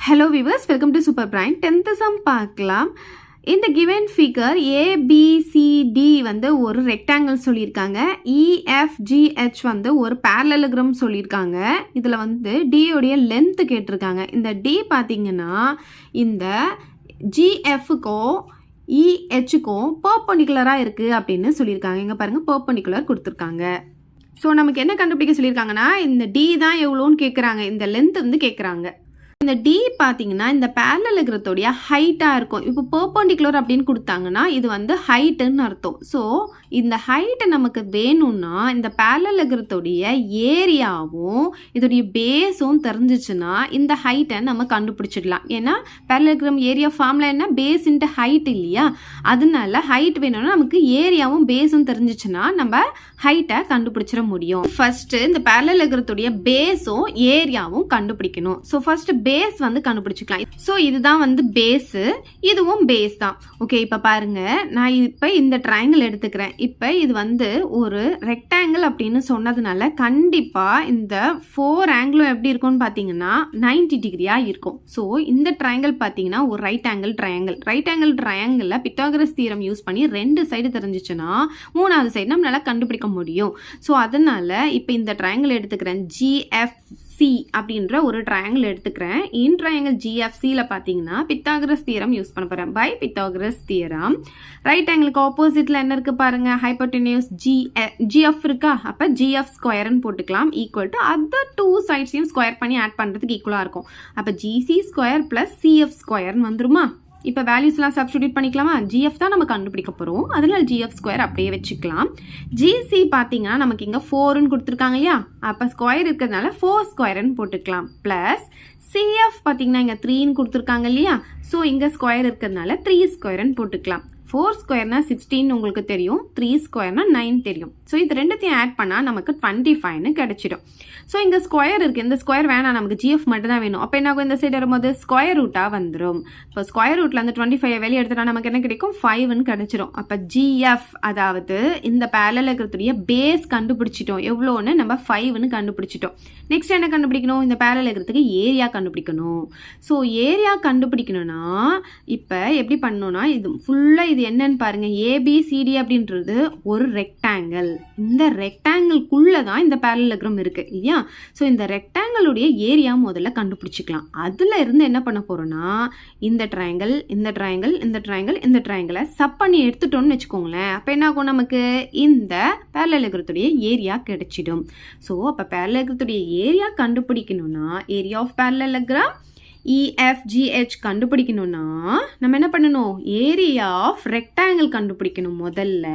Hello viewers, welcome to Super Prime. 10th sum பார்க்கலாம். இந்த given figure ABCD வந்து ஒரு rectangle சொல்லியிருக்காங்க. EFGH வந்து ஒரு parallelogram சொல்லியிருக்காங்க. இதில் வந்து D உடைய length கேட்டிருக்காங்க. இந்த D பார்த்தீங்கன்னா இந்த GFக்கும் EHக்கும் perpendicular-ஆ இருக்குது அப்படின்னு சொல்லியிருக்காங்க. இங்கே பாருங்கள் perpendicular கொடுத்துருக்காங்க. ஸோ நமக்கு என்ன கண்டுபிடிக்க சொல்லியிருக்காங்கன்னா இந்த D தான் எவ்வளோன்னு கேட்குறாங்க. இந்த லென்த் வந்து கேட்குறாங்க. இந்த D பார்த்தீங்கன்னா இந்த parallelogramத்தோடைய ஹைட்டாக இருக்கும். இப்போ perpendicular அப்படின்னு கொடுத்தாங்கன்னா இது வந்து ஹைட்டுன்னு அர்த்தம். ஸோ இந்த ஹைட்டை நமக்கு வேணும்னா இந்த parallelogramத்தோடைய ஏரியாவும் இதோடைய பேஸும் தெரிஞ்சிச்சுன்னா இந்த ஹைட்டை நம்ம கண்டுபிடிச்சிடலாம். ஏன்னா parallelogram ஏரியா ஃபார்முலா என்ன, பேஸ் இன்ட்டு ஹைட் இல்லையா? அதனால ஹைட் வேணும்னா நமக்கு ஏரியாவும் பேஸும் தெரிஞ்சிச்சுன்னா நம்ம ஹைட்டை கண்டுபிடிச்சிட முடியும். ஃபர்ஸ்ட் இந்த parallelogramத்தோடைய பேஸும் ஏரியாவும் கண்டுபிடிக்கணும். ஸோ ஃபர்ஸ்ட் பேஸ் வந்து கண்டுபிடிச்சிக்கலாம். ஸோ இதுதான் வந்து பேஸு, இதுவும் பேஸ் தான். ஓகே, இப்போ பாருங்க, நான் இப்போ இந்த ட்ரையாங்கிள் எடுத்துக்கிறேன். இப்போ இது வந்து ஒரு ரெக்டாங்கிள் அப்படின்னு சொன்னதுனால கண்டிப்பாக இந்த 4 ஆங்கிளும் எப்படி இருக்கும்னு பார்த்தீங்கன்னா 90 டிகிரியாக இருக்கும். ஸோ இந்த ட்ரையாங்கிள் பார்த்தீங்கன்னா ஒரு right angle triangle. Right angle ட்ரையாங்கிளில் பித்தாகரஸ் தியரம் யூஸ் பண்ணி 2 சைடு தெரிஞ்சிச்சுன்னா 3வது சைடு நம்மளால கண்டுபிடிக்க முடியும். ஸோ அதனால இப்போ இந்த ட்ரையாங்கிள் எடுத்துக்கிறேன். GFC அப்படின்ற ஒரு ட்ரையாங்கிள் எடுத்துக்கிறேன். இன் ட்ரையாங்கிள் GFCல பார்த்தீங்கன்னா பித்தாகரஸ் தியரம் யூஸ் பண்ண போகிறேன். பை பித்தாகரஸ் தியரம் ரைட் ஆங்கிளுக்கு ஆப்போசிட்ல என்ன இருக்கு பாருங்க, ஹைப்போட்டெனியூஸ் GF இருக்கா? அப்போ GF ஸ்கொயர்னு போட்டுக்கலாம். ஈக்குவல் டு அதர் 2 சைட்ஸையும் ஸ்கொயர் பண்ணி ஆட் பண்ணுறதுக்கு ஈக்குவலாக இருக்கும். அப்போ GC ஸ்கொயர் ப்ளஸ் CF ஸ்கொயர்னு வந்துருமா? இப்போ வேல்யூஸ்லாம் சப்ஸ்டிடியூட் பண்ணிக்கலாமா? GF தான் நம்ம கண்டுபிடிக்க போகிறோம், அதனால GF ஸ்கொயர் அப்படியே வச்சுக்கலாம். GC பார்த்தீங்கன்னா நமக்கு இங்கே 4ன்னு கொடுத்துருக்காங்க இல்லையா? அப்போ ஸ்கொயர் இருக்கிறதுனால 4 ஸ்கொயர்னு போட்டுக்கலாம். ப்ளஸ் CF பார்த்தீங்கன்னா இங்கே 3ன்னு கொடுத்துருக்காங்க இல்லையா? ஸோ இங்கே ஸ்கொயர் இருக்கிறதுனால 3 ஸ்கொயர்னு போட்டுக்கலாம். 4 ஸ்கொயர்னா 16 உங்களுக்கு தெரியும், 3 ஸ்கொயர்னா 9 தெரியும். ஸோ இது ரெண்டுத்தையும் ஆட் பண்ணால் நமக்கு 25ன்னு கிடைச்சிடும். ஸோ இங்கே ஸ்கொயர் இருக்குது, இந்த ஸ்கொயர் வேணாம், நமக்கு GF மட்டும் தான் வேணும். அப்போ என்ன ஆகும், இந்த சைடு வரும்போது ஸ்கொயர் ரூட்டாக வந்துடும். இப்போ ஸ்கொயர் ரூட்டில் அந்த 25 வெளியே எடுத்துட்டா நமக்கு என்ன கிடைக்கும், 5ன்னு கிடைச்சிடும். அப்போ GF அதாவது இந்த parallelogramத்துடைய பேஸ் கண்டுபிடிச்சிட்டோம். எவ்வளோன்னு நம்ம 5ன்னு கண்டுபிடிச்சிட்டோம். நெக்ஸ்ட் என்ன கண்டுபிடிக்கணும், இந்த parallelogramத்துக்கு ஏரியா கண்டுபிடிக்கணும். ஸோ ஏரியா கண்டுபிடிக்கணும்னா இப்போ எப்படி பண்ணணும்னா இது ஃபுல்லாக இது என்னன்னு பாருங்க, ABCD அப்படின்றது ஒரு ரெக்டாங்கிள். இந்த ரெக்டாங்கிள்குள்ள தான் இந்த parallelogram இருக்கு இல்லையா? ஸோ இந்த ரெக்டாங்கிளுடைய ஏரியா முதல்ல கண்டுபிடிச்சிக்கலாம். அதுல இருந்து என்ன பண்ண போறோம்னா இந்த ட்ரையாங்கிள், இந்த ட்ரையாங்கிள், இந்த ட்ரையாங்கிள், இந்த ட்ரையாங்கிளை சப் பண்ணி எடுத்துட்டோம்னு வச்சுக்கோங்களேன். அப்போ என்ன ஆகும், நமக்கு இந்த parallelogramத்துடைய ஏரியா கிடைச்சிடும். ஸோ அப்போ parallelogramத்துடைய ஏரியா கண்டுபிடிக்கணும்னா ஏரியா ஆஃப் parallelogram EFGH கண்டுபிடிக்கணும்னா நம்ம என்ன பண்ணணும், ஏரியா ஆஃப் ரெக்டாங்கிள் கண்டுபிடிக்கணும். முதல்ல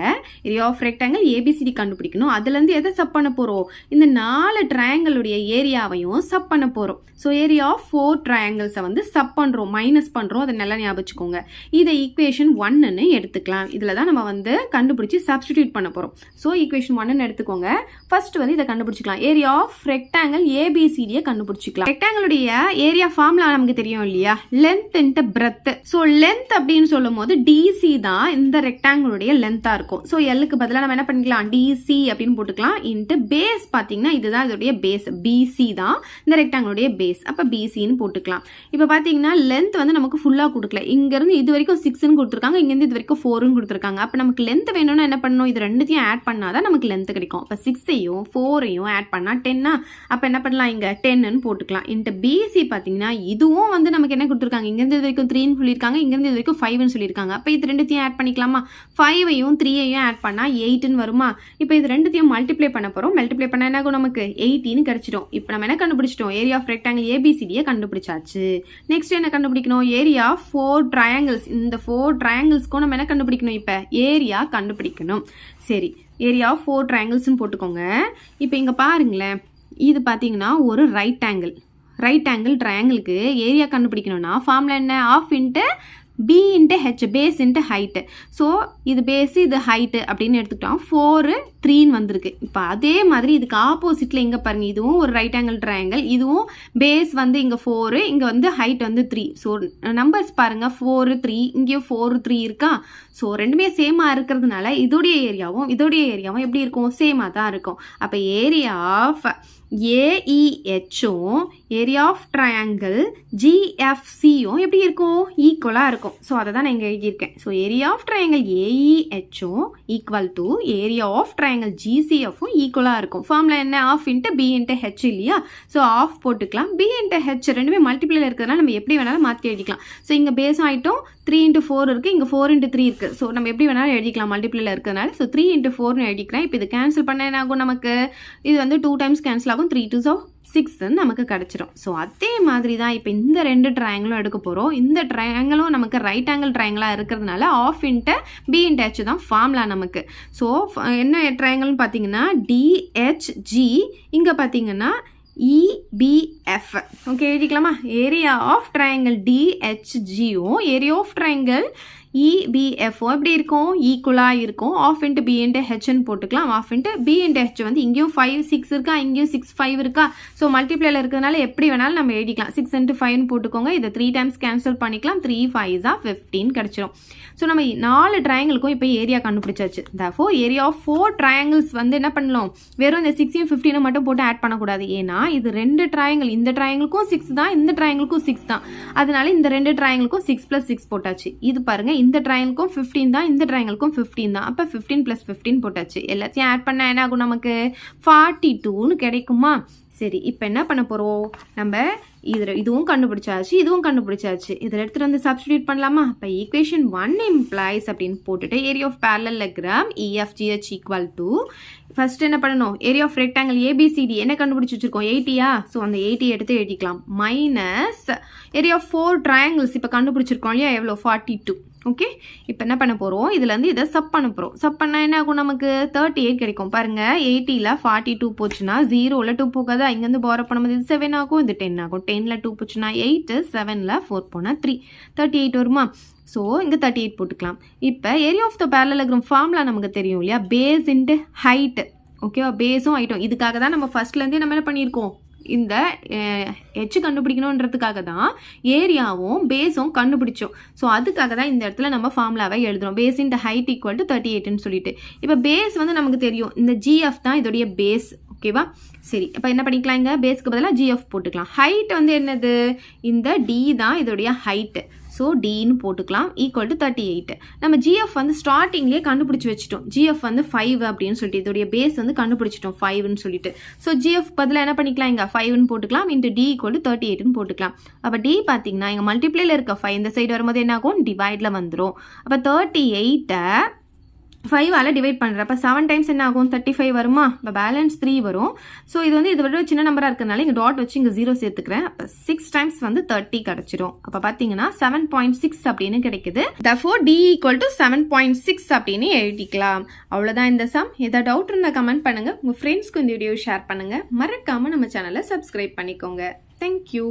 ஏரியா ஆஃப் ரெக்டாங்கிள் ABCD கண்டுபிடிக்கணும். அதுலேருந்து எதை சப் பண்ண போகிறோம், இந்த 4 ட்ரையாங்கிளுடைய ஏரியாவையும் சப் பண்ண போகிறோம். ஸோ ஏரியா ஆஃப் 4 ட்ரையாங்கிள்ஸை வந்து சப் பண்ணுறோம், மைனஸ் பண்ணுறோம். அதை நல்லா ஞாபகம் வச்சுக்கோங்க. இதை ஈக்குவேஷன் 1ன்னு எடுத்துக்கலாம். இதில் தான் நம்ம வந்து கண்டுபிடிச்சி சப்ஸ்டிடியூட் பண்ண போகிறோம். ஸோ ஈக்குவேஷன் 1ன்னு எடுத்துக்கோங்க. ஃபர்ஸ்ட் வந்து இதை கண்டுபிடிச்சிக்கலாம். ஏரியா ஆஃப் ரெக்டாங்கிள் ABCDயை கண்டுபிடிச்சிக்கலாம். ரெக்டாங்கிளுடைய ஏரியா ஃபார்முலா நமக்கு தெரியும் இல்லையா, length into breadth. So length அப்படின்னு சொல்லும் போது DC தான் இந்த ரெக்டாங்கிளுடைய லென்த்தா இருக்கும். ஸோ எல்லுக்கு பதிலாக நம்ம என்ன பண்ணிக்கலாம், DC அப்படின்னு போட்டுக்கலாம். இன்ட்டு பேஸ் பார்த்தீங்கன்னா இதுதான் இதோடைய பேஸ், BC தான் இந்த ரெக்டாங்கிளுடைய பேஸ். அப்போ BCன்னு போட்டுக்கலாம். இப்போ பார்த்தீங்கன்னா லென்த் வந்து நமக்கு ஃபுல்லாக கொடுக்கல. இங்கேருந்து இது வரைக்கும் 6ன்னு கொடுத்துருக்காங்க, இங்கேருந்து இது வரைக்கும் 4ன்னு கொடுத்துருக்காங்க. அப்போ நமக்கு லென்த் வேணும்னா என்ன பண்ணணும், இது ரெண்டுத்தையும் ஆட் பண்ணாதான் நமக்கு லென்த் கிடைக்கும். அப்போ 6ஐயும் 4ஐயும் ஆட் பண்ணால் 10. அப்போ என்ன பண்ணலாம், இங்கே 10ன்னு போட்டுக்கலாம். இன்ட்டு BC பார்த்தீங்கன்னா இதுவும் வந்து நமக்கு என்ன கொடுத்துருக்காங்க, இங்கேருந்து இது வரைக்கும் 3ன்னு சொல்லியிருக்காங்க, இங்கேருந்து இது வரைக்கும் 5ன்னு சொல்லியிருக்காங்க. அப்போ இது ரெண்டுத்தையும் ஆட் பண்ணிக்கலாமா, 5ஐயும் 3ஐயும் ஆட் பண்ணால் 8ன்னு வருமா? இப்போ இது ரெண்டுத்தையும் மல்டிப்ளை பண்ண போகிறோம். மல்டிப்ளை பண்ண என்ன ஆகும், நமக்கு 18 கிடைச்சிடும். இப்போ நம்ம என்ன கண்டுபிடிச்சிட்டோம், ஏரியா ஆஃப் ரெக்டாங்கிள் ABCDயை கண்டுபிடிச்சாச்சு. நெக்ஸ்ட் என்ன கண்டுபிடிக்கணும், ஏரியா ஆஃப் 4 ட்ரையாங்கிள்ஸ். இந்த 4 ட்ரையாங்கிள்ஸ்க்கும் நம்ம என்ன கண்டுபிடிக்கணும், இப்போ ஏரியா கண்டுபிடிக்கணும். சரி, ஏரியா ஆஃப் 4 ட்ரையாங்கிள்ஸ்ன்னு போட்டுக்கோங்க. இப்போ இங்கே பாருங்களேன், இது பார்த்தீங்கன்னா ஒரு ரைட் ஆங்கிள். ரைட் ஆங்கிள் ட்ரையாங்கிளுக்கு ஏரியா கண்டுபிடிக்கணும்னா ஃபார்முலா என்ன, half into B into H, base into height. So இது பேஸ், இது ஹைட்டு அப்படின்னு எடுத்துக்கிட்டோம். 4 3ன்னு வந்திருக்கு. இப்போ அதே மாதிரி இதுக்கு ஆப்போசிட்டில் இங்கே பாருங்கள், இதுவும் ஒரு ரைட் ஆங்கிள் ட்ரையாங்கிள். இதுவும் பேஸ் வந்து இங்கே 4, இங்கே வந்து ஹைட் வந்து 3. ஸோ நம்பர்ஸ் பாருங்கள், 4 3, இங்கேயும் 4 3 இருக்கா? ஸோ ரெண்டுமே சேமாக இருக்கிறதுனால இதோடைய ஏரியாவும் எப்படி இருக்கும், சேமாக தான் இருக்கும். அப்போ ஏரியா ஆஃப் ஏஇஹெச்சும் ஏரியா ஆஃப் ட்ரையாங்கிள் ஜிஎஃப்சியும் எப்படி இருக்கும் ஈக்குவலாக இருக்கும். ஸோ அதை தான் நான் இங்கே எழுதியிருக்கேன். ஸோ ஏரியா ஆஃப் ட்ரையாங்கிள் ஏஇஹெச்சும் equal to area of triangle ஜிசிஎஃப்பும் ஈக்குவலாக இருக்கும். ஃபார்முலா என்ன half into B into H இல்லையா? ஸோ ஆஃப் போட்டுக்கலாம். பி இன்ட்டு ஹெச் ரெண்டுமே மல்டிப்ளைல இருக்கிறதுனால நம்ம எப்படி வேணாலும் மாற்றி எழுதிக்கலாம். ஸோ இங்கே பேஸ் ஆகிட்டும் 3 into 4 இருக்குது, இங்கே 4 into 3 இருக்குது. ஸோ நம்ம எப்படி வேணாலும் எழுதிக்கலாம் மல்டிப்ளைல இருக்கிறதுனால. ஸோ 3 into 4னு எழுதிக்கிறேன். இப்போ இது கேன்சல் பண்ண என்ன ஆகும் நமக்கு? இது வந்து 2 times கேன்சல் ஆகும். 3 2s 6 நமக்கு கிடச்சிரும். ஸோ அதே மாதிரி தான் இப்போ இந்த 2 ட்ரையாங்கிளும் எடுக்க போகிறோம். இந்த ட்ரையாங்கிளும் நமக்கு ரைட் ஆங்கிள் ட்ரையாங்கிளாக இருக்கிறதுனால half into B into H தான் ஃபார்முலா நமக்கு. ஸோ என்ன ட்ரையாங்கிள்னு பார்த்தீங்கன்னா டிஹெச்ஜி, இங்கே பார்த்தீங்கன்னா EBF. ஓகே எழுதிக்கலாமா? ஏரியா ஆஃப் ட்ரையாங்கிள் டிஹெச்ஜியும் ஏரியா ஆஃப் ட்ரையாங்கிள் EBFO எப்படி இருக்கும்? ஈக்குவலாக இருக்கும். ஆஃப் இன்ட்டு பி இன்ட்டு ஹெச்னு போட்டுக்கலாம். Half into B into H வந்து இங்கேயும் 5 6 இருக்கா, இங்கேயும் 6 5 இருக்கா. ஸோ மல்டிப்ளைல இருக்கிறதுனால எப்படி வேணாலும் நம்ம எழுதிக்கலாம். 6 into 5னு போட்டுக்கோங்க. இதை 3 times கேன்சல் பண்ணிக்கலாம். 3 5s 15 கிடச்சிரும். ஸோ நம்ம 4 ட்ரையாங்கிளுக்கும் இப்போ ஏரியா கண்டுபிடிச்சாச்சு. therefore ஏரியா ஆஃப் 4 ட்ரையாங்கிள்ஸ் வந்து என்ன பண்ணலாம்? வெறும் இந்த 6 15 மட்டும் போட்டு ஆட் பண்ணக்கூடாது. ஏன்னா இது 2 ட்ரையாங்கிள், இந்த ட்ரையாங்கிளுக்கும் 6 தான், இந்த ட்ரையாங்கிளுக்கும் 6 தான். அதனால இந்த 2 ட்ரையாங்கிளுக்கும் 6 + 6 போட்டாச்சு. இது பாருங்க, இந்த ட்ரையாங்கிளுக்கும் 15 தான், இந்த ட்ரையாங்கிளுக்கும் 15 தான். அப்போ 15 + 15 போட்டாச்சு. எல்லாத்தையும் ஆட் பண்ணால் என்ன ஆகும் நமக்கு? 42ன்னு கிடைக்குமா? சரி, இப்போ என்ன பண்ண போகிறோம்? நம்ம இதுவும் கண்டுபிடிச்சாச்சு, இதுவும் கண்டுபிடிச்சாச்சு. இதில் எடுத்துகிட்டு வந்து சப்ஸ்டிடியூட் பண்ணலாமா? இப்போ ஈக்குவேஷன் 1 இம்ப்ளைஸ் அப்படின்னு போட்டுட்டு area of parallelogram EFGH equal to first என்ன பண்ணணும்? ஏரியா ஆஃப் ரெக்டாங்கிள் ABCD என்ன கண்டுபிடிச்சி வச்சிருக்கோம்? 80யா? ஸோ அந்த 80 எடுத்து எழுதிக்கலாம். மைனஸ் ஏரியா ஆஃப் 4 ட்ரையாங்கிள்ஸ் இப்போ கண்டுபிடிச்சிருக்கோம் இல்லையா? எவ்வளோ? 42. ஓகே, இப்போ என்ன பண்ண போகிறோம்? இதுலேருந்து இதை சப் பண்ண போகிறோம். சப் பண்ணால் என்ன ஆகும் நமக்கு? 38 கிடைக்கும். பாருங்கள், 80ல் 42 போச்சுன்னா 0ல் 2 போகாதா? இங்கேருந்து பாரோ பண்ணும்போது இது 7 ஆகும், இது 10 ஆகும். 10ல் 2 போச்சுன்னா 8, 7ல் 4 போனால் 3, 38 வருமா? ஸோ இங்கே 38 போட்டுக்கலாம். இப்போ area of the parallelogram formula நமக்கு தெரியும் இல்லையா? Base into height. ஓகேவா? பேஸும் ஹைட்டும். இதுக்காக தான் நம்ம ஃபர்ஸ்ட்லேருந்தே நம்ம என்ன பண்ணியிருக்கோம்? இந்த ஹெச் கண்டுபிடிக்கணுன்றதுக்காக தான் ஏரியாவும் பேஸும் கண்டுபிடிச்சோம். ஸோ அதுக்காக தான் இந்த இடத்துல நம்ம ஃபார்முலாவை எழுதுறோம். Base into height equal to 38ன்னு சொல்லிட்டு. இப்போ பேஸ் வந்து நமக்கு தெரியும், இந்த GF தான் இதோடைய பேஸ். ஓகேவா? சரி, இப்போ என்ன பண்ணிக்கலாம்? இங்கே பேஸ்க்கு பதிலாக GF போட்டுக்கலாம். ஹைட் வந்து என்னது? இந்த D தான் இதோடைய ஹைட்டு. ஸோ டின்னு போட்டுக்கலாம். Equal to 38. நம்ம GF வந்து ஸ்டார்டிங்லேயே கண்டுபிடிச்சி வச்சுட்டோம். GF வந்து 5 அப்படின்னு சொல்லிட்டு இதோடைய பேஸ் வந்து கண்டுபிடிச்சிட்டோம் 5ன்னு சொல்லிட்டு. ஸோ GF பதிலாக என்ன பண்ணிக்கலாம்? இங்கே 5ன்னு போட்டுக்கலாம். இன்ட்டு D ஈக்குவல் டு 38ன்னு போட்டுக்கலாம். அப்போ D பார்த்தீங்கன்னா இங்கே மல்டிப்ளைல இருக்க 5 இந்த சைடு வரும்போது என்ன ஆகும்? டிவைடில் வந்துடும். அப்போ 38 5ஆல் டிவைட் பண்ணுறப்ப 7 times என்ன ஆகும்? 35 வருமா? இப்போ பேலன்ஸ் 3 வரும். ஸோ இது வந்து இதை விட சின்ன நம்பராக இருக்கிறதுனால இங்கே டாட் வச்சு இங்கே 0 சேர்த்துக்கிறேன். அப்போ 6 times வந்து 30 கிடச்சிரும். அப்போ பார்த்தீங்கன்னா 7.6 அப்படின்னு கிடைக்குது. therefore D ஈக்குவல் டு 7.6 அப்படின்னு எழுதிக்கலாம். அவ்வளோதான் இந்த சம். ஏதாவது டவுட் இருந்தால் கமெண்ட் பண்ணுங்கள். உங்கள் ஃப்ரெண்ட்ஸ்க்கு இந்த வீடியோ ஷேர் பண்ணுங்கள். மறக்காமல் நம்ம சேனலை சப்ஸ்கிரைப் பண்ணிக்கோங்க. தேங்க்யூ.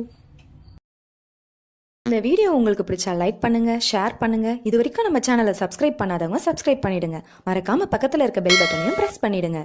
இந்த வீடியோ உங்களுக்கு பிடிச்சா லைக் பண்ணுங்க, ஷேர் பண்ணுங்க. இது வரைக்கும் நம்ம சேனலை சப்ஸ்கிரைப் பண்ணாதவங்க சப்ஸ்கிரைப் பண்ணிடுங்க. மறக்காம பக்கத்துல இருக்க பெல் பட்டனையும் பிரஸ் பண்ணிடுங்க.